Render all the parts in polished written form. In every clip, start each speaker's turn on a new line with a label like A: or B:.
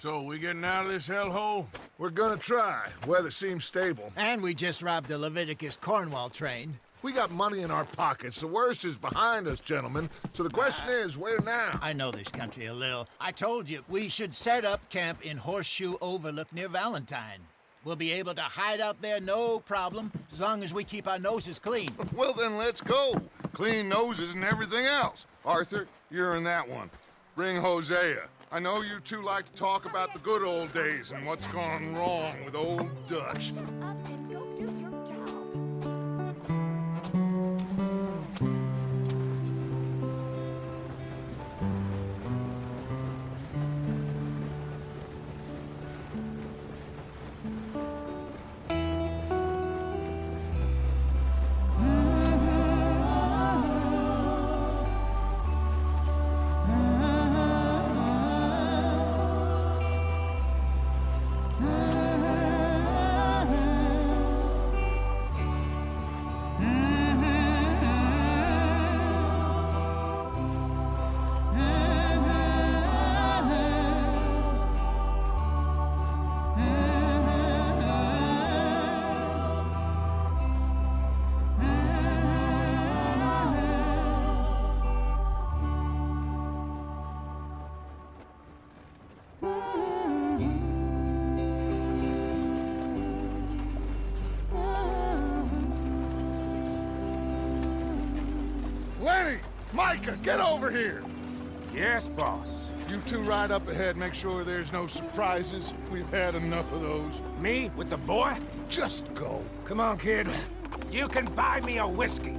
A: So, we getting out of this hellhole?
B: We're gonna try. Weather seems stable.
C: And we just robbed the Leviticus Cornwall train.
B: We got money in our pockets. The worst is behind us, gentlemen. So the question is, where now?
C: I know this country a little. I told you, we should set up camp in Horseshoe Overlook near Valentine. We'll be able to hide out there, no problem, as long as we keep our noses clean.
D: Well, then let's go. Clean noses and everything else. Arthur, you're in that one. Bring Hosea. I know you two like to talk about the good old days and what's gone wrong with old Dutch.
E: And go do your job.
D: Lenny! Micah, get over here!
A: Yes, boss.
D: You two ride up ahead, make sure there's no surprises. We've had enough of those.
A: Me with the boy?
D: Just go.
A: Come on, kid. You can buy me a whiskey.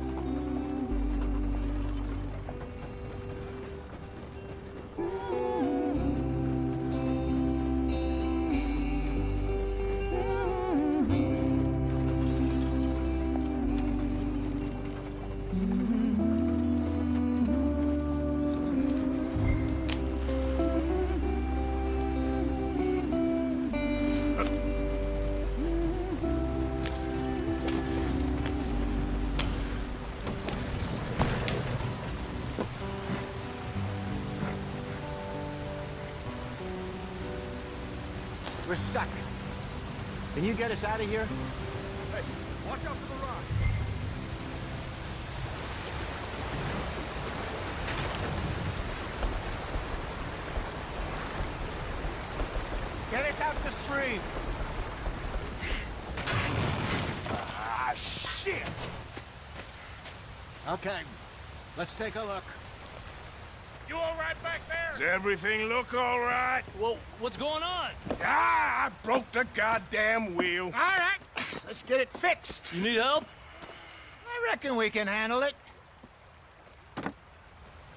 C: We're stuck. Can you get us out of here?
A: Hey, watch out for the rock.
C: Get us out the stream.
A: Ah, shit!
C: Okay, let's take a look.
A: You all right back there? Does everything look all right?
F: Well, what's going on?
A: Ah, I broke the goddamn wheel.
C: All right, let's get it fixed.
F: You need help?
C: I reckon we can handle it. All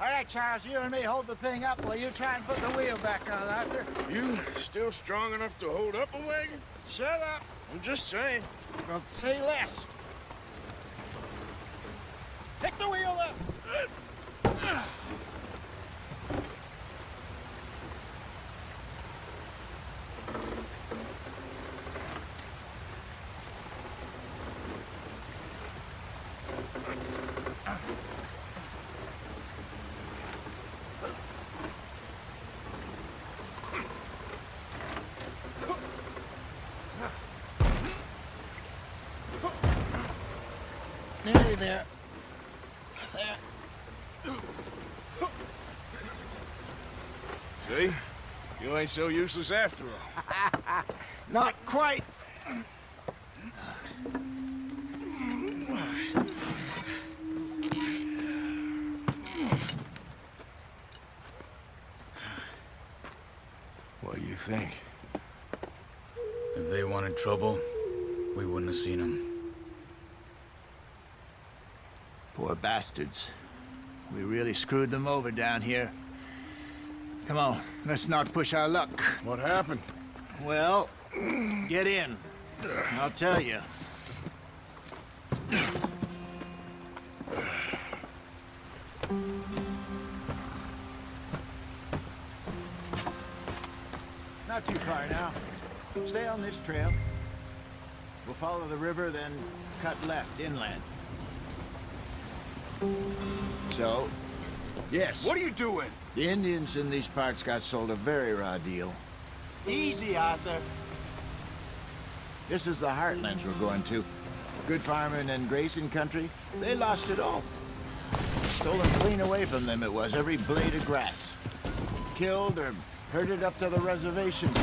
C: right, Charles, you and me hold the thing up while you try and put the wheel back on, Arthur.
A: You still strong enough to hold up a wagon?
C: Shut up.
A: I'm just saying.
C: Well, say less. Pick the wheel up. Nearly there. There.
A: See? You ain't so useless after all.
C: Not quite.
A: What do you think?
F: If they wanted trouble, we wouldn't have seen them.
C: Poor bastards. We really screwed them over down here. Come on, let's not push our luck.
A: What happened?
C: Well, get in. I'll tell you. Not too far now. Stay on this trail. We'll follow the river, then cut left inland. So, yes.
A: What are you doing?
C: The Indians in these parts got sold a very raw deal. Easy, Arthur. This is the Heartlands we're going to. Good farming and grazing country, they lost it all. Stolen clean away from them it was, every blade of grass. Killed or herded up to the reservations.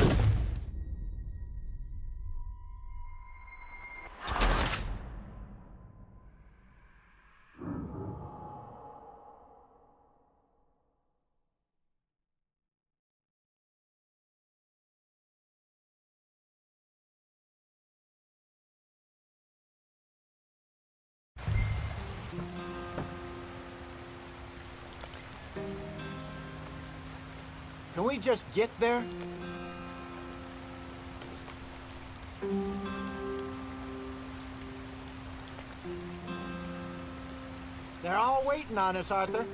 C: Can we just get there? They're all waiting on us, Arthur.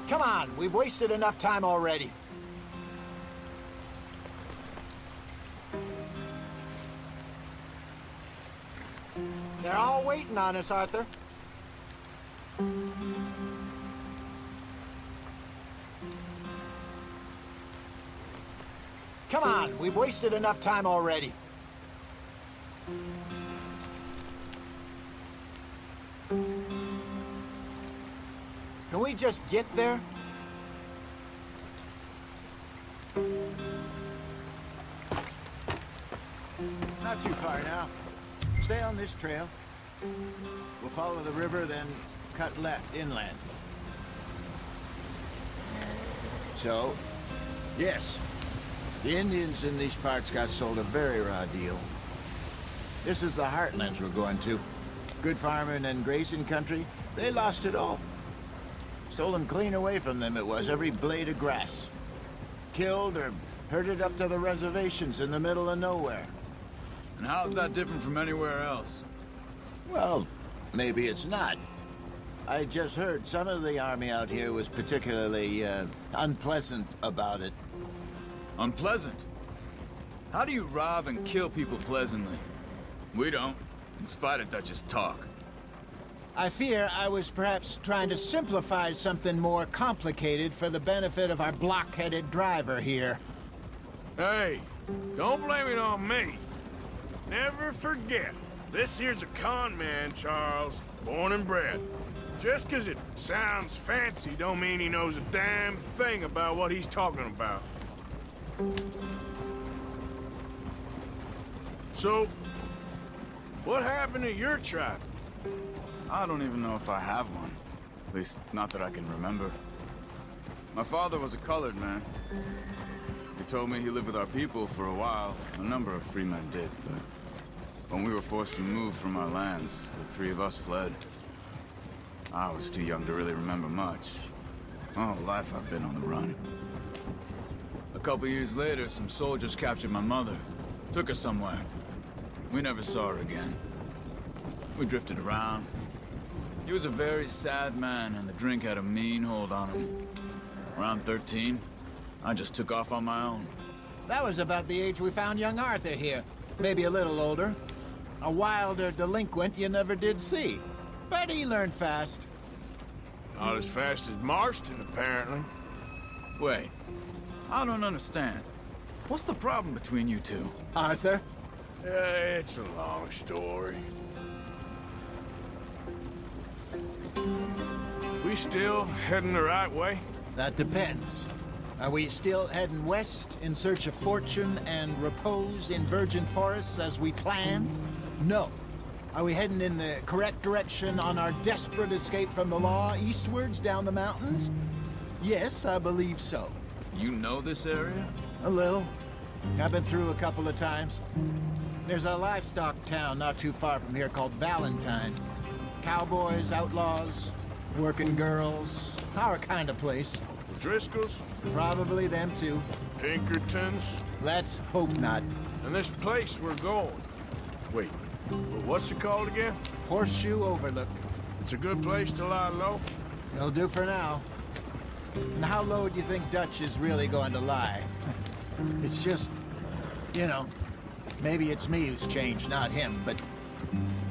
C: Come on, we've wasted enough time already. They're all waiting on us, Arthur. Come on, we've wasted enough time already. Can we just get there? Not too far now. Stay on this trail. We'll follow the river, then cut left inland. So, yes, the Indians in these parts got sold a very raw deal. This is the Heartlands we're going to. Good farming and grazing country, they lost it all. Stolen clean away from them it was, every blade of grass. Killed or herded up to the reservations in the middle of nowhere.
F: And how's that different from anywhere else?
C: Well, maybe it's not. I just heard some of the army out here was particularly, unpleasant about it.
F: Unpleasant? How do you rob and kill people pleasantly? We don't, in spite of Dutch's talk.
C: I fear I was perhaps trying to simplify something more complicated for the benefit of our block-headed driver here.
A: Hey, don't blame it on me. Never forget, this here's a con man, Charles, born and bred. Just 'cause it sounds fancy don't mean he knows a damn thing about what he's talking about. So, what happened to your tribe?
F: I don't even know if I have one. At least, not that I can remember. My father was a colored man. He told me he lived with our people for a while. A number of free men did, but when we were forced to move from our lands, the three of us fled. I was too young to really remember much. My whole life I've been on the run. A couple years later, some soldiers captured my mother. Took her somewhere. We never saw her again. We drifted around. He was a very sad man, and the drink had a mean hold on him. Around 13, I just took off on my own.
C: That was about the age we found young Arthur here. Maybe a little older. A wilder delinquent you never did see. But he learned fast.
A: Not as fast as Marston, apparently.
F: Wait, I don't understand. What's the problem between you two?
C: Arthur?
A: It's a long story. We still heading the right way?
C: That depends. Are we still heading west in search of fortune and repose in virgin forests as we planned? No. Are we heading in the correct direction on our desperate escape from the law eastwards down the mountains? Yes, I believe so.
F: You know this area?
C: A little. I've been through a couple of times. There's a livestock town not too far from here called Valentine. Cowboys, outlaws, working girls, our kind of place.
A: The Driscolls?
C: Probably them too.
A: Pinkertons?
C: Let's hope not.
A: And this place we're going. Wait, what's it called again?
C: Horseshoe Overlook.
A: It's a good place to lie low?
C: It'll do for now. And how low do you think Dutch is really going to lie? It's just, you know, maybe it's me who's changed, not him, but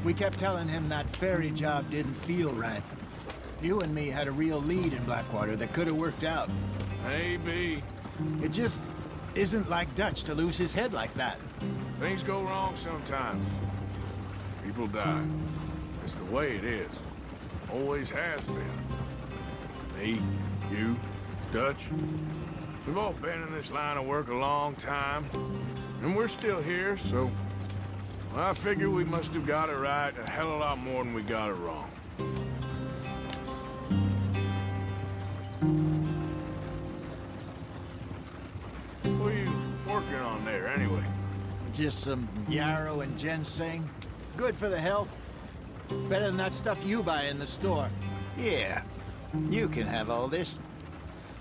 C: we kept telling him that ferry job didn't feel right. You and me had a real lead in Blackwater that could have worked out.
A: Maybe.
C: It just isn't like Dutch to lose his head like that.
A: Things go wrong sometimes. People die. It's the way it is. Always has been. Me, you, Dutch. We've all been in this line of work a long time. And we're still here, so... I figure we must have got it right a hell of a lot more than we got it wrong. What are you working on there, anyway?
C: Just some yarrow and ginseng. Good for the health. Better than that stuff you buy in the store. Yeah, you can have all this.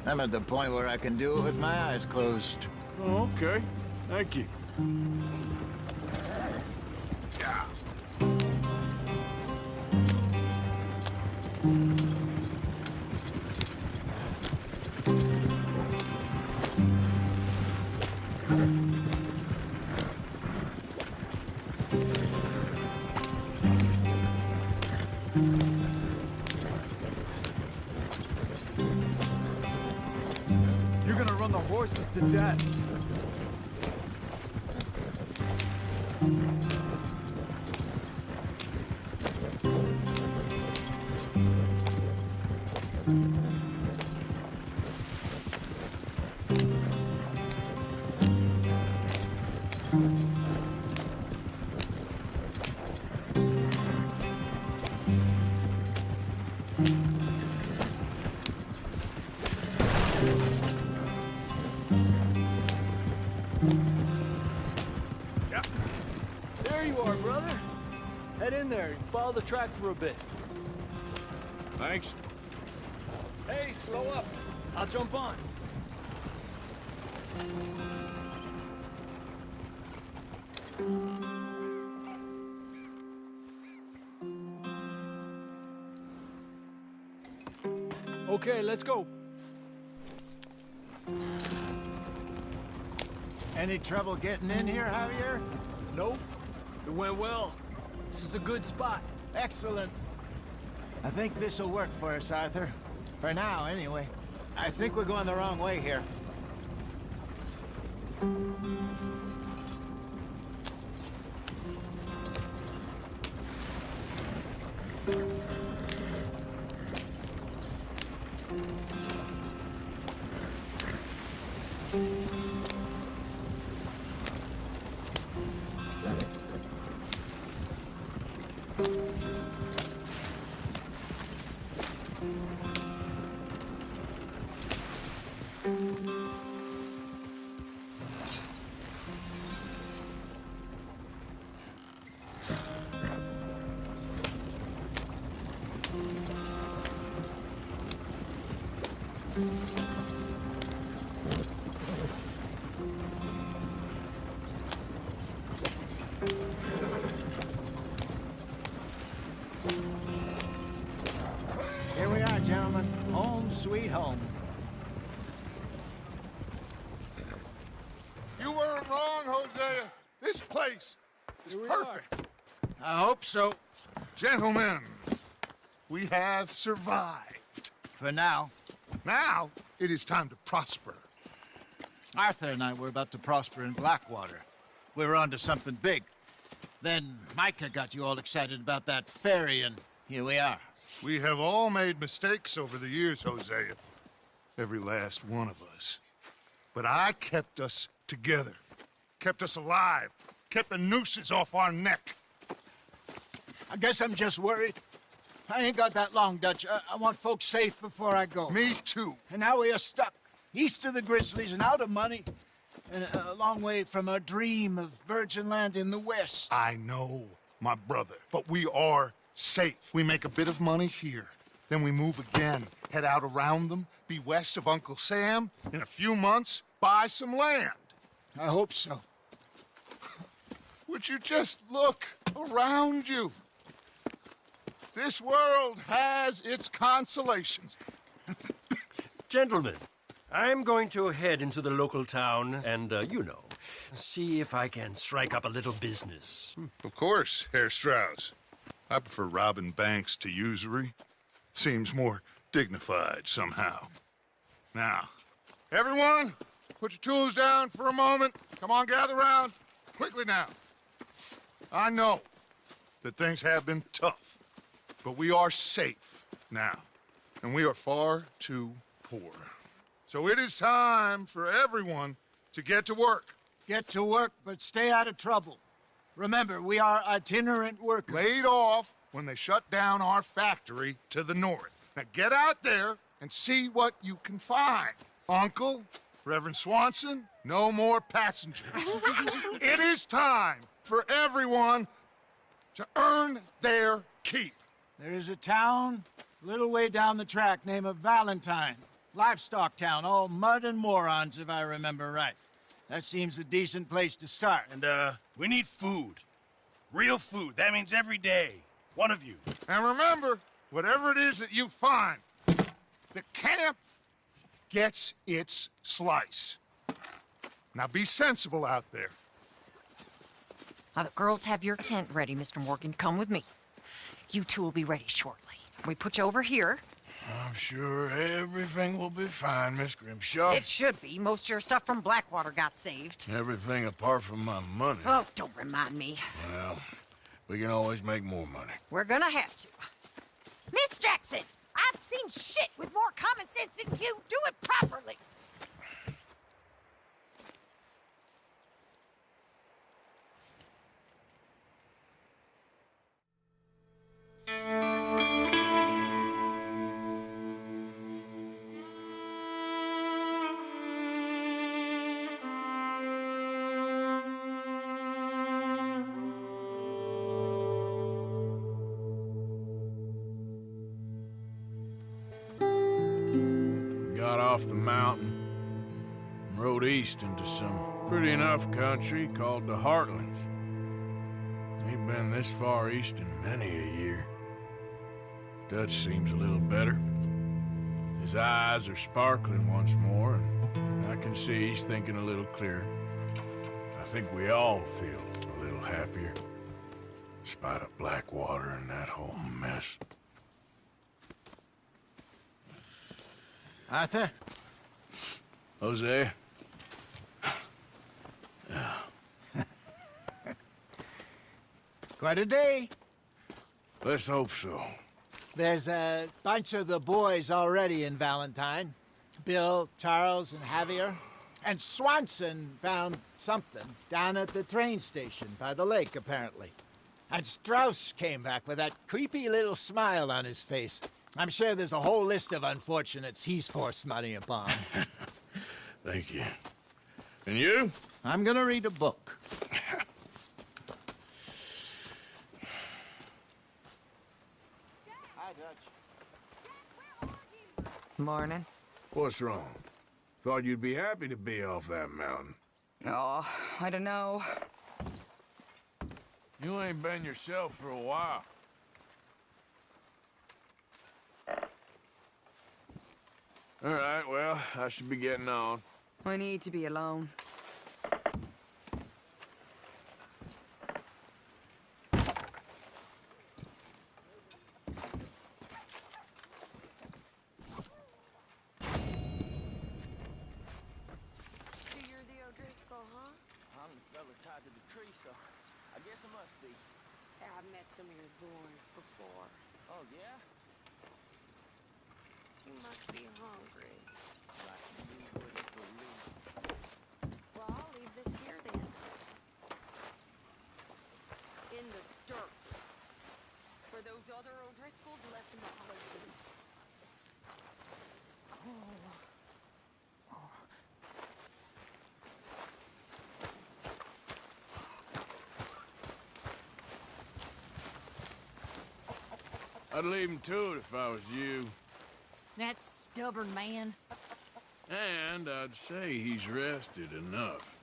C: I'm at the point where I can do it with my eyes closed.
A: Oh, okay. Thank you.
G: You're gonna run the horses to death.
H: There you are, brother. Head in there and follow the track for a bit.
A: Thanks.
H: Hey, slow up. I'll jump on. Okay, let's go.
C: Any trouble getting in here, Javier?
H: Nope. It went well. This is a good spot.
C: Excellent. I think this'll work for us, Arthur. For now, anyway. I think we're going the wrong way here. Here we are, gentlemen. Home sweet home.
D: You weren't wrong, Hosea. This place is perfect.
C: I hope so.
D: Gentlemen, we have survived.
C: For now.
D: Now, it is time to prosper.
C: Arthur and I were about to prosper in Blackwater. We were onto something big. Then Micah got you all excited about that ferry, and here we are.
D: We have all made mistakes over the years, Hosea. Every last one of us. But I kept us together. Kept us alive. Kept the nooses off our neck.
C: I guess I'm just worried. I ain't got that long, Dutch. I want folks safe before I go.
D: Me too.
C: And now we are stuck, east of the Grizzlies and out of money, and a long way from our dream of virgin land in the west.
D: I know, my brother. But we are safe. We make a bit of money here. Then we move again, head out around them, be west of Uncle Sam. In a few months, buy some land.
C: I hope so.
D: Would you just look around you? This world has its consolations.
I: Gentlemen, I'm going to head into the local town and, see if I can strike up a little business.
D: Of course, Herr Strauss. I prefer robbing banks to usury. seems more dignified somehow. Now, everyone, put your tools down for a moment. Come on, gather round. Quickly now. I know that things have been tough, but we are safe now, and we are far too poor. So it is time for everyone to get to work.
C: Get to work, but stay out of trouble. Remember, we are itinerant workers.
D: Laid off when they shut down our factory to the north. Now get out there and see what you can find. Uncle, Reverend Swanson, no more passengers. It is time for everyone to earn their keep.
C: There is a town a little way down the track named Valentine. Livestock town, all mud and morons, if I remember right. That seems a decent place to start.
A: And, we need food. Real food. That means every day. One of you.
D: And remember, whatever it is that you find, the camp gets its slice. Now be sensible out there.
E: Now, the girls have your tent ready, Mr. Morgan. Come with me. You two will be ready shortly. We put you over here.
A: I'm sure everything will be fine, Miss Grimshaw.
E: It should be. Most of your stuff from Blackwater got saved.
A: Everything apart from my money.
E: Oh, don't remind me.
A: Well, we can always make more money.
E: We're gonna have to. Miss Jackson, I've seen shit with more common sense than you. Do it properly.
A: Got off the mountain and rode east into some pretty enough country called the Heartlands. Ain't been this far east in many a year. Dutch seems a little better. His eyes are sparkling once more, and I can see he's thinking a little clearer. I think we all feel a little happier, in spite of Blackwater and that whole mess.
C: Arthur?
A: Hosea?
C: Quite a day.
A: Let's hope so.
C: There's a bunch of the boys already in Valentine. Bill, Charles, and Javier. And Swanson found something down at the train station by the lake, apparently. And Strauss came back with that creepy little smile on his face. I'm sure there's a whole list of unfortunates he's forced money upon.
A: Thank you. And you?
C: I'm gonna read a book. Hi, Dutch.
J: Morning.
A: What's wrong? Thought you'd be happy to be off that mountain.
J: Oh, I don't know.
A: You ain't been yourself for a while. All right, well, I should be getting on.
J: I need to be alone.
E: You're the O'Driscoll, huh?
C: I'm the fella tied to the tree, so I guess I must be.
E: I've met some of your boys before.
C: Oh, yeah?
E: You must be hungry.
C: Like to be ready for me.
E: Well, I'll leave this here then. In the dirt. For those other O'Driscolls left in the husband.
A: I'd leave him to it if I was you.
E: That stubborn man.
A: And I'd say he's rested enough.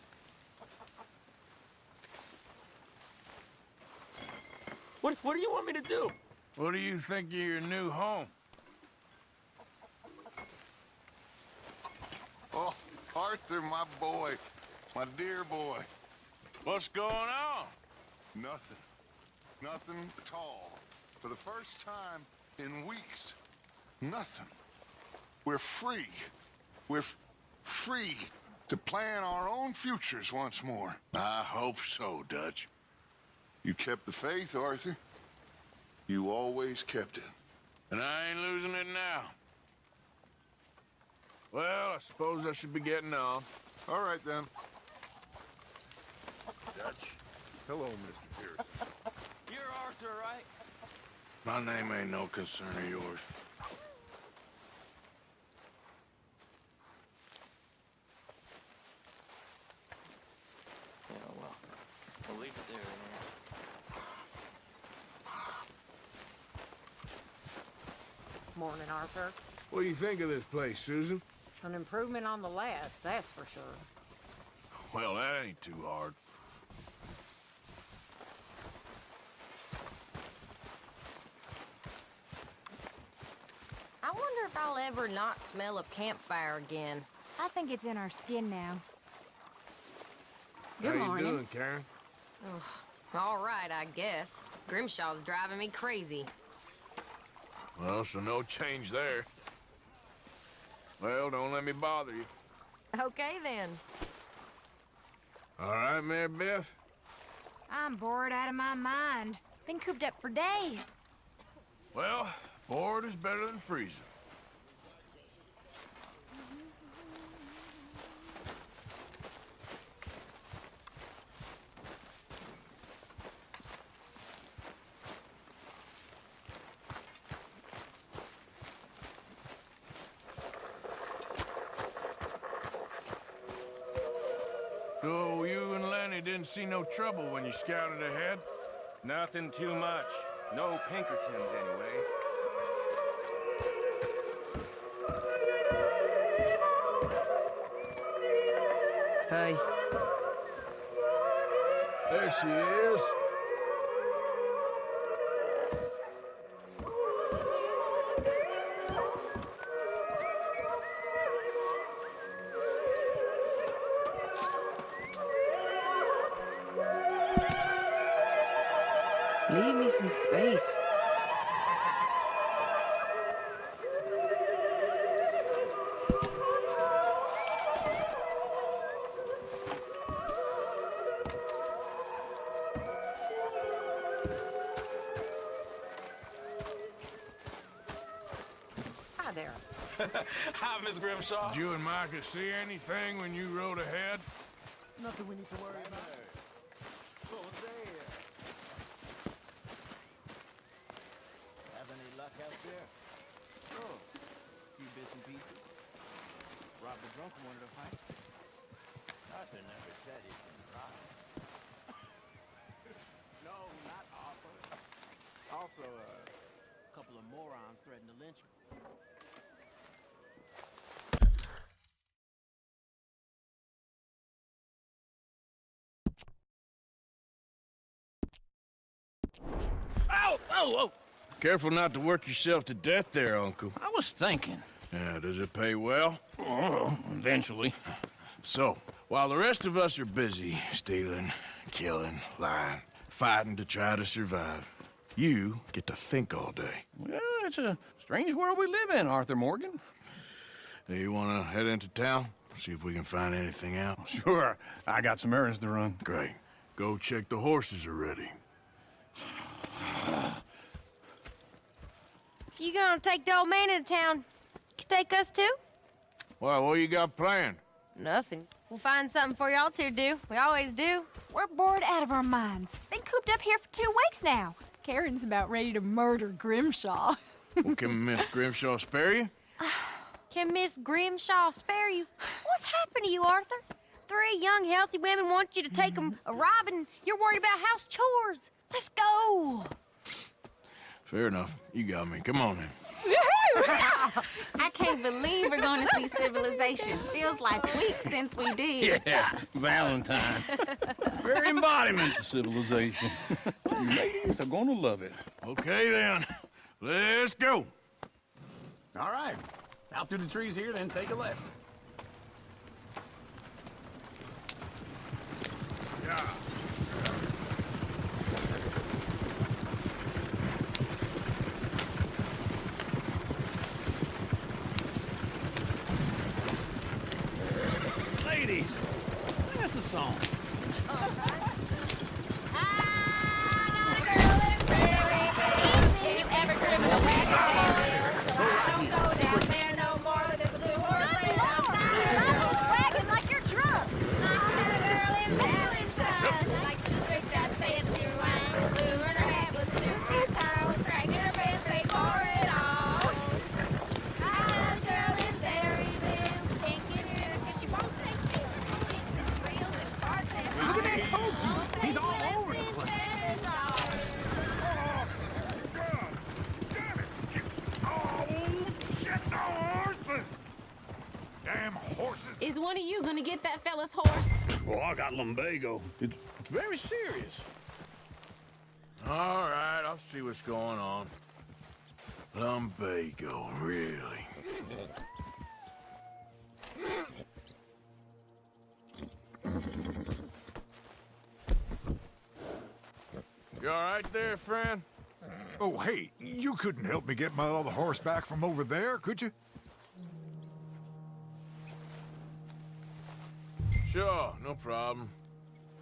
H: What do you want me to do?
A: What do you think of your new home?
D: Oh, Arthur, my boy. My dear boy.
A: What's going on?
D: Nothing. Nothing at all. For the first time in weeks, Nothing. We're free. We're free to plan our own futures once more.
A: I hope so, Dutch.
D: You kept the faith, Arthur. You always kept it.
A: And I ain't losing it now. Well, I suppose I should be getting on.
D: All right, then. Dutch. Hello, Mr. Pearson.
H: You're Arthur, right?
A: My name ain't no concern of yours.
H: Yeah, well, I'll leave it there.
E: Morning, Arthur.
A: What do you think of this place, Susan?
E: An improvement on the last, that's for sure.
A: Well, that ain't too hard.
K: I wonder if I'll ever not smell of campfire again.
L: I think it's in our skin now.
E: Good
A: How
E: morning.
A: you doing, Karen?
K: All right, I guess. Grimshaw's driving me crazy.
A: Well, so no change there. Well, don't let me bother you.
K: Okay, then.
A: All right, Mary Beth?
L: I'm bored out of my mind. Been cooped up for days.
A: Well, bored is better than freezing. So you and Lenny didn't see no trouble when you scouted ahead?
H: Nothing too much. No Pinkertons, anyway.
J: Hey.
A: There she is.
J: Leave me some space.
E: Hi there.
H: Hi, Miss Grimshaw.
A: Did you and Micah see anything when you rode ahead?
G: Nothing we need to worry about.
C: Have any luck out there?
H: Oh, few bits and pieces. Robbed a drunk one at a fight.
C: Arthur never said he can drive.
H: No, not Arthur. Also, a couple of morons threatened to lynch me.
I: Ow! Oh, oh!
A: Careful not to work yourself to death there, Uncle.
I: I was thinking.
A: Yeah, does it pay well?
I: Oh, eventually.
A: So, while the rest of us are busy stealing, killing, lying, fighting to try to survive, you get to think all day.
I: Well, it's a strange world we live in, Arthur Morgan.
A: Hey, you want to head into town? See if we can find anything out?
I: Sure, I got some errands to run.
A: Great. Go check the horses are ready.
K: You gonna take the old man into town? You take us too?
A: Well, what you got planned?
K: Nothing. We'll find something for y'all to do. We always do.
L: We're bored out of our minds. Been cooped up here for 2 weeks now. Karen's about ready to murder Grimshaw.
A: Well, can Miss Grimshaw spare you?
K: Can Miss Grimshaw spare you? What's happened to you, Arthur? 3 young, healthy women want you to take them a robbing. You're worried about house chores.
L: Let's go.
A: Fair enough. You got me. Come on then.
M: I can't believe we're going to see civilization. Feels like weeks since we did.
I: Yeah, Valentine. Very embodiment of civilization. You ladies are gonna love it.
A: Okay then. Let's go.
I: All right. Out through the trees here, then take a left.
A: Yeah.
M: get that fella's horse?
N: Well, I got lumbago. It's very serious.
A: All right, I'll see what's going on. Lumbago, really? You all right there, friend?
O: Oh, hey, you couldn't help me get my other horse back from over there, could you?
A: Sure, no problem.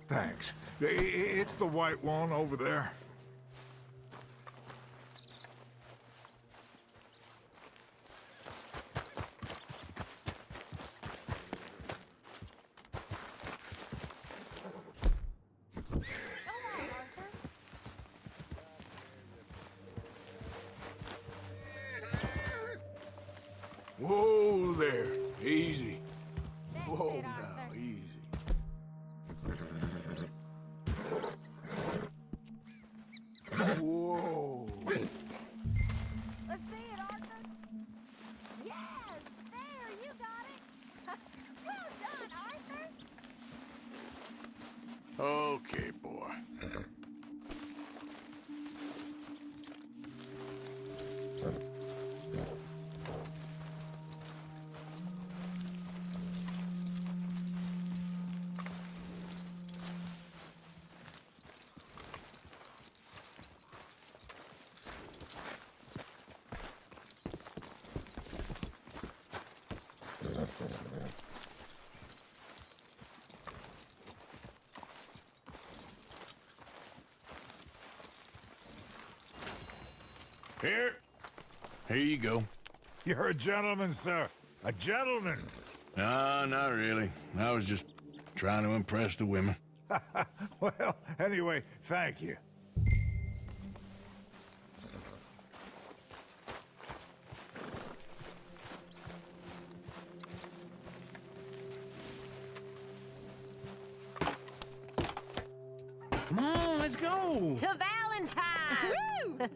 O: Thanks. It's the white one over there.
A: Whoa there, easy. Whoa now, easy. Whoa.
K: Let's see it, Arthur. Yes, there, you got it. Well done, Arthur.
A: Okay, boy. Here you go.
O: You're a gentleman, sir. A gentleman.
A: No, not really. I was just trying to impress the women.
O: Well, anyway, thank you.
N: Come on, let's go.
K: To Valentine.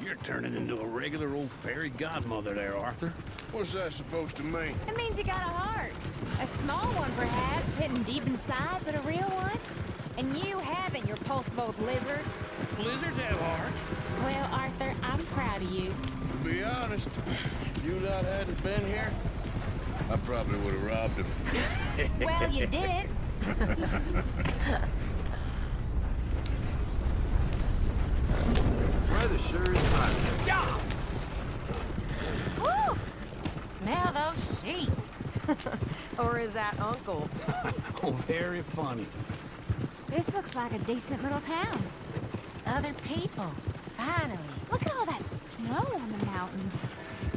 N: You're turning into a regular old fairy godmother there, Arthur.
A: What's that supposed to mean?
L: It means you got a heart. A small one, perhaps, hidden deep inside, but a real one. And you haven't, you repulsive old lizard.
N: Lizards have hearts.
M: Well, Arthur, I'm proud of you.
A: To be honest, if you lot hadn't been here, I probably would have robbed him.
L: Well, you didn't.
H: Weather sure is hot.
E: Yeah! Woo! Smell those sheep. Or is that Uncle?
N: Oh, very funny.
L: This looks like a decent little town.
E: Other people. Finally.
L: Look at all that snow on the mountains.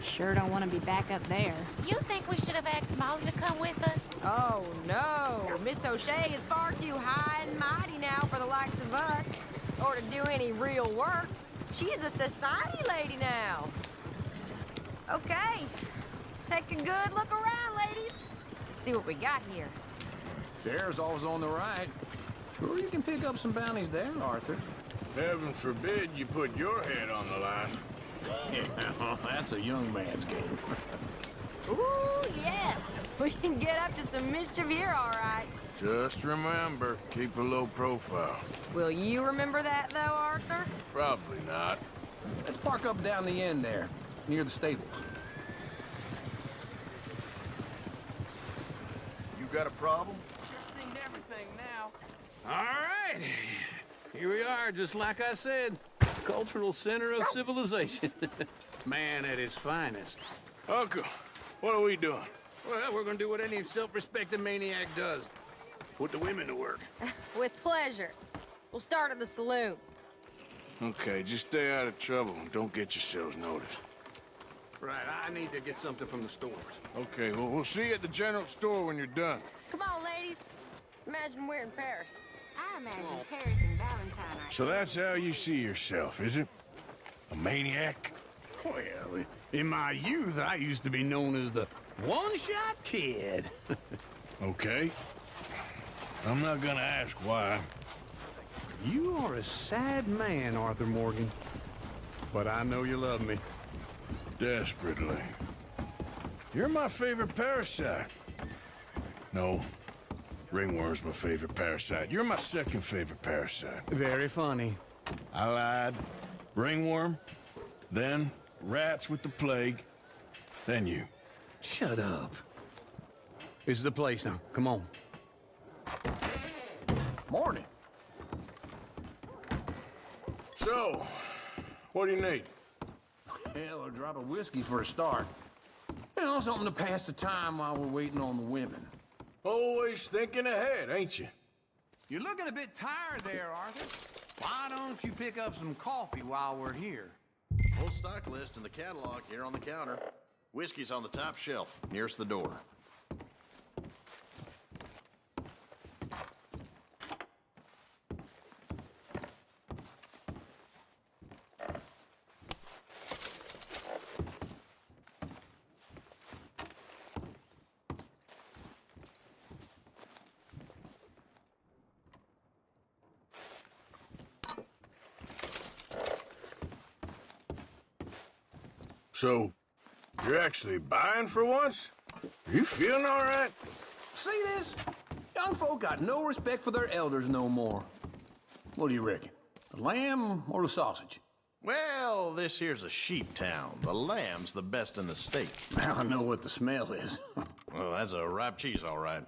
L: Sure don't want to be back up there.
M: You think we should have asked Molly to come with us?
K: Oh, no. Miss O'Shea is far too high and mighty now for the likes of us, or to do any real work. She's a society lady now. Okay. Take a good look around, ladies. Let's see what we got here.
H: Sheriff's always on the right. Sure you can pick up some bounties there, Arthur.
A: Heaven forbid you put your head on the line.
H: Yeah, that's a young man's game.
K: Ooh, yes. We can get up to some mischief here, all right.
A: Just remember, keep a low profile.
K: Will you remember that, though, Arthur?
A: Probably not.
H: Let's park up down the end there, near the stables.
B: You got a problem?
H: Just seen everything now. All right. Here we are, just like I said. Cultural center of civilization. Man at his finest.
A: Uncle, what are we doing?
H: Well, we're gonna do what any self-respecting maniac does. Put the women to work.
K: With pleasure. We'll start at the saloon.
A: Okay, just stay out of trouble and don't get yourselves noticed.
H: Right, I need to get something from the stores.
A: Okay, well, we'll see you at the general store when you're done.
K: Come on, ladies. Imagine we're in Paris.
M: I imagine Paris and Valentine are...
A: So that's how you see yourself, is it? A maniac?
N: Well, in my youth, I used to be known as the one-shot kid.
A: Okay. I'm not gonna ask why.
H: You are a sad man, Arthur Morgan. But I know you love me.
A: Desperately. You're my favorite parasite. No. Ringworm's my favorite parasite. You're my second favorite parasite.
H: Very funny.
A: I lied. Ringworm, then rats with the plague, then you.
H: Shut up. This is the place now. Come on.
N: Morning.
A: So, what do you need?
N: Hell, a drop of whiskey for a start. You know, something to pass the time while we're waiting on the women.
A: Always thinking ahead, ain't you?
N: You're looking a bit tired there, Arthur. Why don't you pick up some coffee while we're here?
P: Full stock list in the catalog here on the counter. Whiskey's on the top shelf, nearest the door.
A: So, you're actually buying for once? You feeling all right?
N: See this? Young folk got no respect for their elders no more. What do you reckon? The lamb or the sausage?
P: Well, this here's a sheep town. The lamb's the best in the state.
N: Now I know what the smell is.
P: Well, that's a ripe cheese, all right.